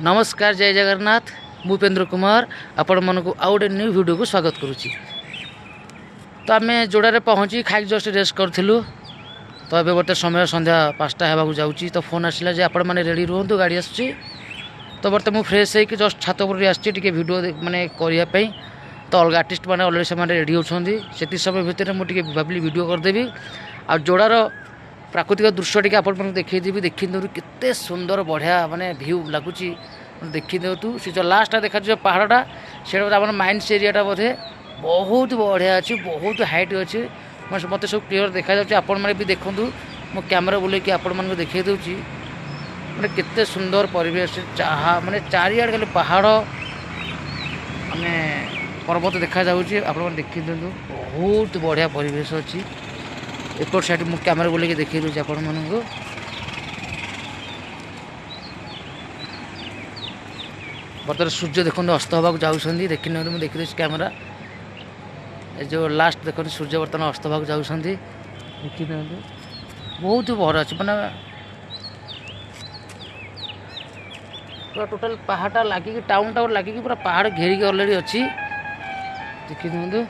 नमस्कार जय जगन्नाथ भूपेन्द्र कुमार आपण मन को आउ गोटे न्यू वीडियो को स्वागत करुच्ची। तो आम जोड़े पहुँची खाई जस्ट रेस्ट करूँ। तो ये गोटे समय संध्या 5टा होगा जाऊँगी। तो फोन आसला जे आपण मैंने रेडी रुहतु गाड़ी आसूँ। तो बर्त मुझे फ्रेश होकर जस्ट छात पर आसी वीडियो माने करने। तो अलग आर्टिस्ट मैंने अलरेडी से रेडी होती से समय भितर मुझे भाविली वीडियो करदेवी। आ जोड़ार प्राकृतिक दृश्य टी आप देखीदेवी देखी केते सुंदर बढ़िया माने व्यू लगुच देखी दिंतु। से जो लास्ट देखा जो पहाड़टा से माइंस एरियाटा बोधे बहुत बढ़िया अच्छी बहुत हाइट अच्छी मत सब क्लीयर देखा जाऊँगी। आपण मैंने भी देखूँ मो कैमेरा बुलेकी आपण मानक देखी दूसरी मैंने केते सुंदर परिवेश चाहा माने चारिआड खाली पहाड़ माने पर्वत देखा जाऊँगी। आपण देखी दिंतु बहुत बढ़िया परिवेश अच्छी। एपट साइड मु कैमेरा बुलेकी देखी दूसरी आपण मानक। बर्तमान सूर्य देखते अस्त होगा जाऊँगी देखी मुझे देखी कैमेरा जो लास्ट देखते सूर्य बर्तमान अस्त होगा जाऊँगी देखी बहुत भर अच्छे मैंने पूरा टोटाल पहाड़ा लगिकी टाउन टाउन लगिकी पूरा पहाड़ घेरिकी अलरेडी अच्छी देखी दिखाँ।